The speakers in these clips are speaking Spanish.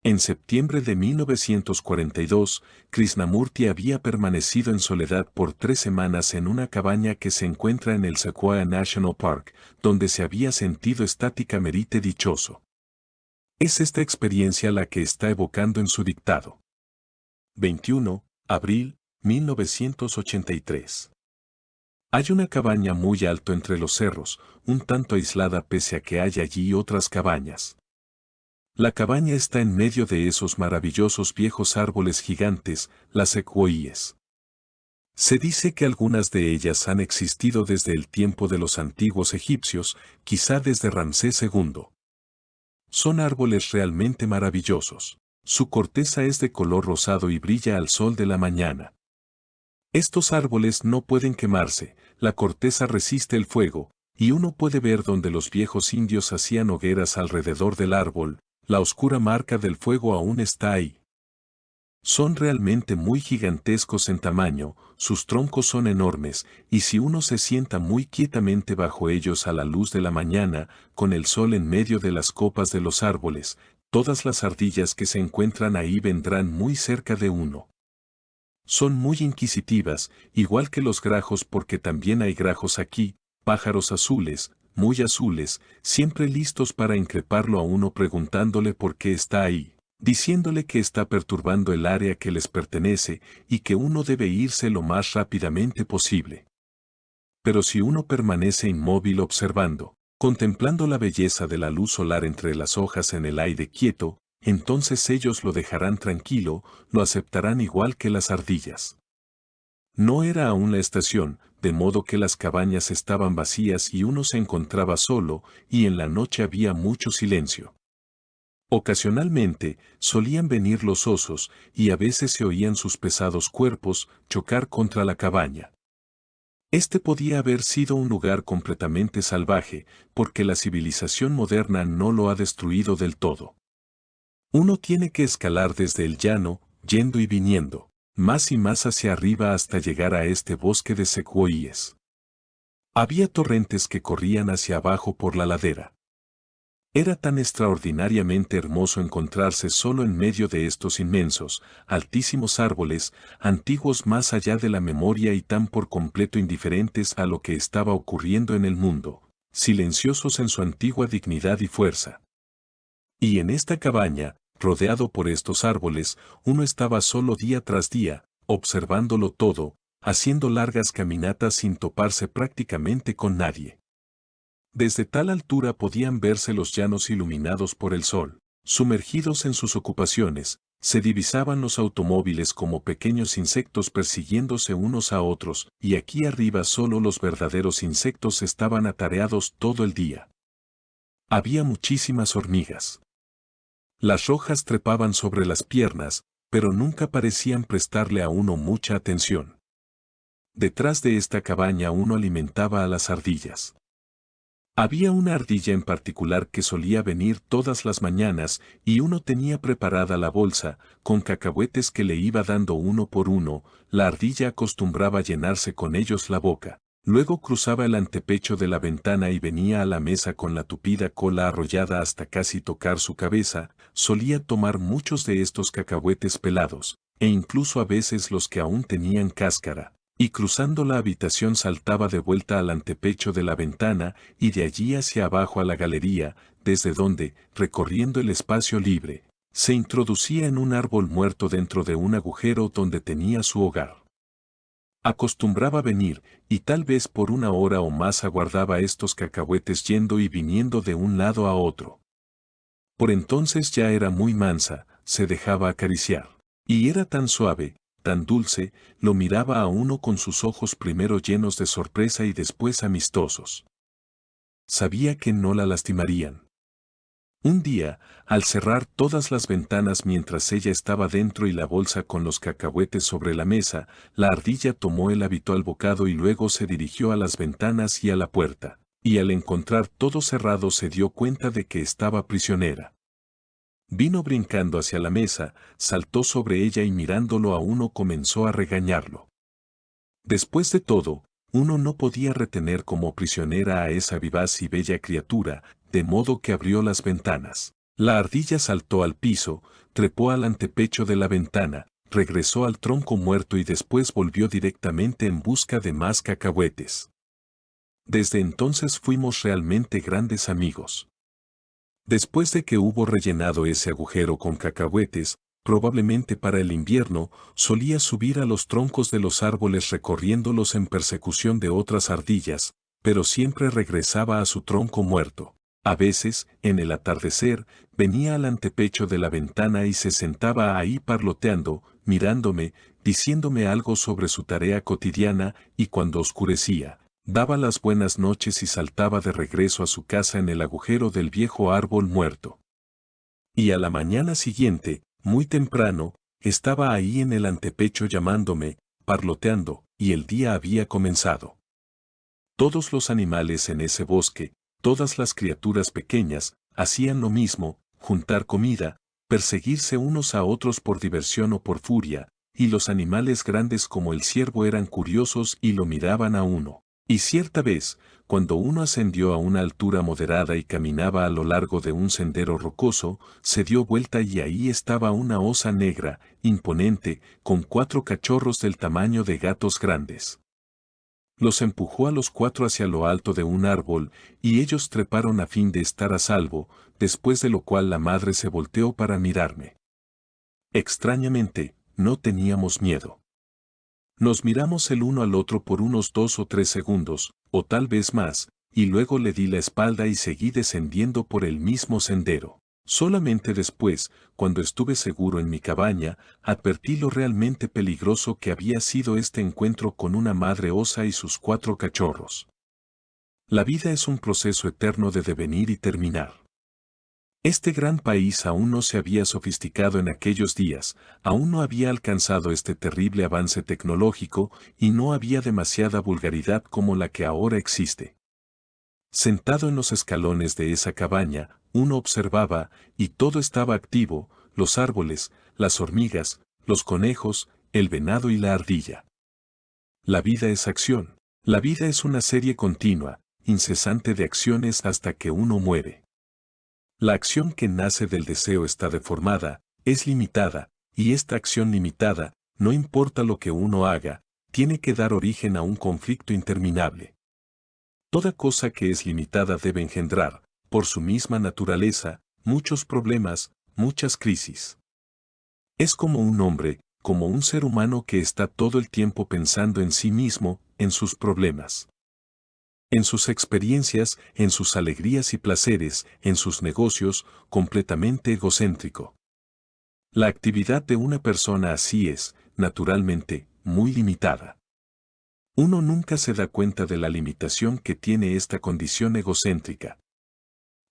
En septiembre de 1942, Krishnamurti había permanecido en soledad por 3 semanas en una cabaña que se encuentra en el Sequoia National Park, donde se había sentido estáticamente dichoso. Es esta experiencia la que está evocando en su dictado. 21, abril, 1983. Hay una cabaña muy alto entre los cerros, un tanto aislada pese a que hay allí otras cabañas. La cabaña está en medio de esos maravillosos viejos árboles gigantes, las secuoías. Se dice que algunas de ellas han existido desde el tiempo de los antiguos egipcios, quizá desde Ramsés II. Son árboles realmente maravillosos. Su corteza es de color rosado y brilla al sol de la mañana. Estos árboles no pueden quemarse, la corteza resiste el fuego, y uno puede ver donde los viejos indios hacían hogueras alrededor del árbol, la oscura marca del fuego aún está ahí. Son realmente muy gigantescos en tamaño, sus troncos son enormes, y si uno se sienta muy quietamente bajo ellos a la luz de la mañana, con el sol en medio de las copas de los árboles, todas las ardillas que se encuentran ahí vendrán muy cerca de uno. Son muy inquisitivas, igual que los grajos porque también hay grajos aquí, pájaros azules, muy azules, siempre listos para increparlo a uno preguntándole por qué está ahí, diciéndole que está perturbando el área que les pertenece y que uno debe irse lo más rápidamente posible. Pero si uno permanece inmóvil observando, contemplando la belleza de la luz solar entre las hojas en el aire quieto, entonces ellos lo dejarán tranquilo, lo aceptarán igual que las ardillas. No era aún la estación, de modo que las cabañas estaban vacías y uno se encontraba solo, y en la noche había mucho silencio. Ocasionalmente, solían venir los osos, y a veces se oían sus pesados cuerpos chocar contra la cabaña. Este podía haber sido un lugar completamente salvaje, porque la civilización moderna no lo ha destruido del todo. Uno tiene que escalar desde el llano, yendo y viniendo, más y más hacia arriba hasta llegar a este bosque de secuoíes. Había torrentes que corrían hacia abajo por la ladera. Era tan extraordinariamente hermoso encontrarse solo en medio de estos inmensos, altísimos árboles, antiguos más allá de la memoria y tan por completo indiferentes a lo que estaba ocurriendo en el mundo, silenciosos en su antigua dignidad y fuerza. Y en esta cabaña, rodeado por estos árboles, uno estaba solo día tras día, observándolo todo, haciendo largas caminatas sin toparse prácticamente con nadie. Desde tal altura podían verse los llanos iluminados por el sol. Sumergidos en sus ocupaciones, se divisaban los automóviles como pequeños insectos persiguiéndose unos a otros, y aquí arriba solo los verdaderos insectos estaban atareados todo el día. Había muchísimas hormigas. Las rojas trepaban sobre las piernas, pero nunca parecían prestarle a uno mucha atención. Detrás de esta cabaña uno alimentaba a las ardillas. Había una ardilla en particular que solía venir todas las mañanas y uno tenía preparada la bolsa, con cacahuetes que le iba dando uno por uno, la ardilla acostumbraba llenarse con ellos la boca. Luego cruzaba el antepecho de la ventana y venía a la mesa con la tupida cola arrollada hasta casi tocar su cabeza, solía tomar muchos de estos cacahuetes pelados, e incluso a veces los que aún tenían cáscara, y cruzando la habitación saltaba de vuelta al antepecho de la ventana y de allí hacia abajo a la galería, desde donde, recorriendo el espacio libre, se introducía en un árbol muerto dentro de un agujero donde tenía su hogar. Acostumbraba venir, y tal vez por una hora o más aguardaba estos cacahuetes yendo y viniendo de un lado a otro. Por entonces ya era muy mansa, se dejaba acariciar. Y era tan suave, tan dulce, lo miraba a uno con sus ojos primero llenos de sorpresa y después amistosos. Sabía que no la lastimarían. Un día, al cerrar todas las ventanas mientras ella estaba dentro y la bolsa con los cacahuetes sobre la mesa, la ardilla tomó el habitual bocado y luego se dirigió a las ventanas y a la puerta, y al encontrar todo cerrado se dio cuenta de que estaba prisionera. Vino brincando hacia la mesa, saltó sobre ella y mirándolo a uno comenzó a regañarlo. Después de todo, uno no podía retener como prisionera a esa vivaz y bella criatura, de modo que abrió las ventanas. La ardilla saltó al piso, trepó al antepecho de la ventana, regresó al tronco muerto y después volvió directamente en busca de más cacahuetes. Desde entonces fuimos realmente grandes amigos. Después de que hubo rellenado ese agujero con cacahuetes, probablemente para el invierno, solía subir a los troncos de los árboles recorriéndolos en persecución de otras ardillas, pero siempre regresaba a su tronco muerto. A veces, en el atardecer, venía al antepecho de la ventana y se sentaba ahí parloteando, mirándome, diciéndome algo sobre su tarea cotidiana, y cuando oscurecía, daba las buenas noches y saltaba de regreso a su casa en el agujero del viejo árbol muerto. Y a la mañana siguiente, muy temprano, estaba ahí en el antepecho llamándome, parloteando, y el día había comenzado. Todos los animales en ese bosque, todas las criaturas pequeñas, hacían lo mismo, juntar comida, perseguirse unos a otros por diversión o por furia, y los animales grandes como el ciervo eran curiosos y lo miraban a uno. Y cierta vez, cuando uno ascendió a una altura moderada y caminaba a lo largo de un sendero rocoso, se dio vuelta y ahí estaba una osa negra, imponente, con 4 cachorros del tamaño de gatos grandes. Los empujó a los 4 hacia lo alto de un árbol, y ellos treparon a fin de estar a salvo, después de lo cual la madre se volteó para mirarme. Extrañamente, no teníamos miedo. Nos miramos el uno al otro por unos 2 o 3 segundos, o tal vez más, y luego le di la espalda y seguí descendiendo por el mismo sendero. Solamente después, cuando estuve seguro en mi cabaña, advertí lo realmente peligroso que había sido este encuentro con una madre osa y sus 4 cachorros. La vida es un proceso eterno de devenir y terminar. Este gran país aún no se había sofisticado en aquellos días, aún no había alcanzado este terrible avance tecnológico y no había demasiada vulgaridad como la que ahora existe. Sentado en los escalones de esa cabaña, uno observaba, y todo estaba activo, los árboles, las hormigas, los conejos, el venado y la ardilla. La vida es acción. La vida es una serie continua, incesante de acciones hasta que uno muere. La acción que nace del deseo está deformada, es limitada, y esta acción limitada, no importa lo que uno haga, tiene que dar origen a un conflicto interminable. Toda cosa que es limitada debe engendrar, por su misma naturaleza, muchos problemas, muchas crisis. Es como un hombre, como un ser humano que está todo el tiempo pensando en sí mismo, en sus problemas, en sus experiencias, en sus alegrías y placeres, en sus negocios, completamente egocéntrico. La actividad de una persona así es, naturalmente, muy limitada. Uno nunca se da cuenta de la limitación que tiene esta condición egocéntrica.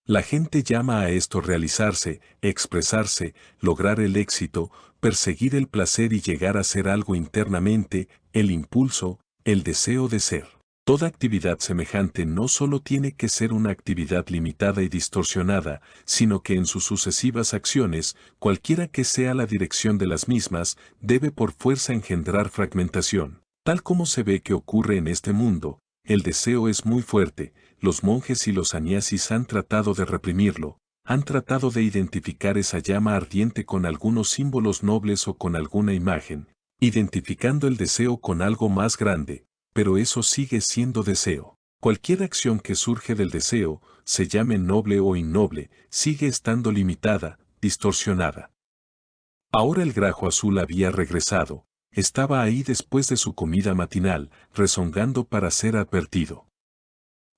La gente llama a esto realizarse, expresarse, lograr el éxito, perseguir el placer y llegar a ser algo internamente, el impulso, el deseo de ser. Toda actividad semejante no solo tiene que ser una actividad limitada y distorsionada, sino que en sus sucesivas acciones, cualquiera que sea la dirección de las mismas, debe por fuerza engendrar fragmentación. Tal como se ve que ocurre en este mundo, el deseo es muy fuerte, los monjes y los sannyasis han tratado de reprimirlo, han tratado de identificar esa llama ardiente con algunos símbolos nobles o con alguna imagen, identificando el deseo con algo más grande, pero eso sigue siendo deseo. Cualquier acción que surge del deseo, se llame noble o innoble, sigue estando limitada, distorsionada. Ahora el grajo azul había regresado, estaba ahí después de su comida matinal, rezongando para ser advertido.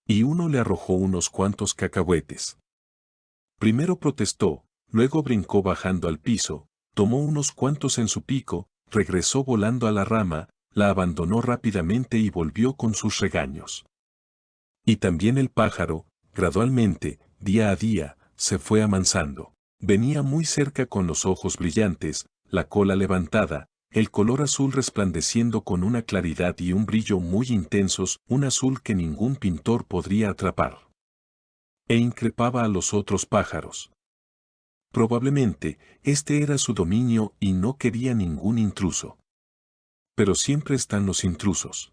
Y uno le arrojó unos cuantos cacahuetes. Primero protestó, luego brincó bajando al piso, tomó unos cuantos en su pico, regresó volando a la rama, la abandonó rápidamente y volvió con sus regaños. Y también el pájaro, gradualmente, día a día, se fue amansando. Venía muy cerca con los ojos brillantes, la cola levantada, el color azul resplandeciendo con una claridad y un brillo muy intensos, un azul que ningún pintor podría atrapar. E increpaba a los otros pájaros. Probablemente, este era su dominio y no quería ningún intruso. Pero siempre están los intrusos.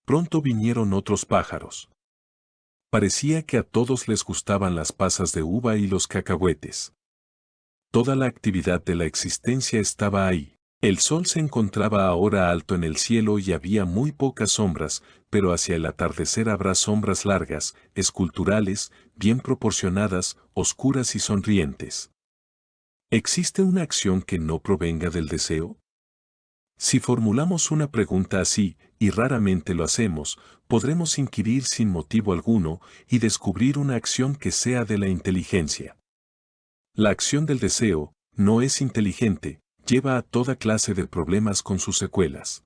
Pronto vinieron otros pájaros. Parecía que a todos les gustaban las pasas de uva y los cacahuetes. Toda la actividad de la existencia estaba ahí. El sol se encontraba ahora alto en el cielo y había muy pocas sombras, pero hacia el atardecer habrá sombras largas, esculturales, bien proporcionadas, oscuras y sonrientes. ¿Existe una acción que no provenga del deseo? Si formulamos una pregunta así, y raramente lo hacemos, podremos inquirir sin motivo alguno y descubrir una acción que sea de la inteligencia. La acción del deseo no es inteligente, lleva a toda clase de problemas con sus secuelas.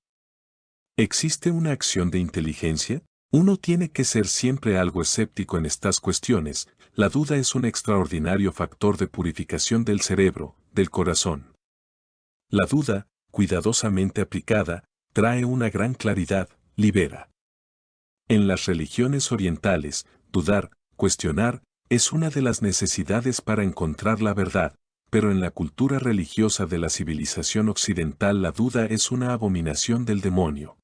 ¿Existe una acción de inteligencia? Uno tiene que ser siempre algo escéptico en estas cuestiones. La duda es un extraordinario factor de purificación del cerebro, del corazón. La duda, cuidadosamente aplicada, trae una gran claridad, libera. En las religiones orientales, dudar, cuestionar, es una de las necesidades para encontrar la verdad, pero en la cultura religiosa de la civilización occidental la duda es una abominación del demonio.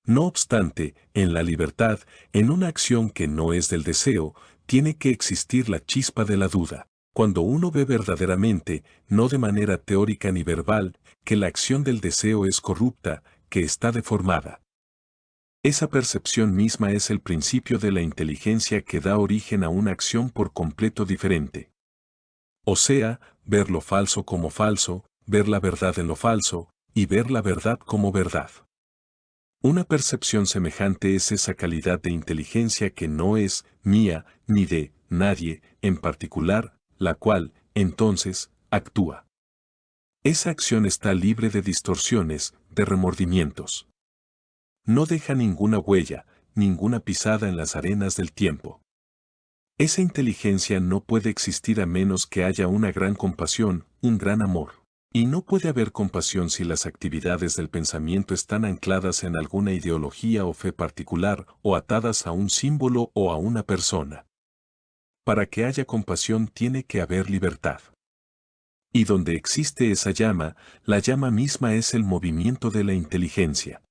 No obstante, en la libertad, en una acción que no es del deseo, tiene que existir la chispa de la duda. Cuando uno ve verdaderamente, no de manera teórica ni verbal, que la acción del deseo es corrupta, que está deformada. Esa percepción misma es el principio de la inteligencia que da origen a una acción por completo diferente. O sea, ver lo falso como falso, ver la verdad en lo falso, y ver la verdad como verdad. Una percepción semejante es esa calidad de inteligencia que no es mía, ni de nadie, en particular, la cual, entonces, actúa. Esa acción está libre de distorsiones, de remordimientos. No deja ninguna huella, ninguna pisada en las arenas del tiempo. Esa inteligencia no puede existir a menos que haya una gran compasión, un gran amor. Y no puede haber compasión si las actividades del pensamiento están ancladas en alguna ideología o fe particular, o atadas a un símbolo o a una persona. Para que haya compasión tiene que haber libertad. Y donde existe esa llama, la llama misma es el movimiento de la inteligencia.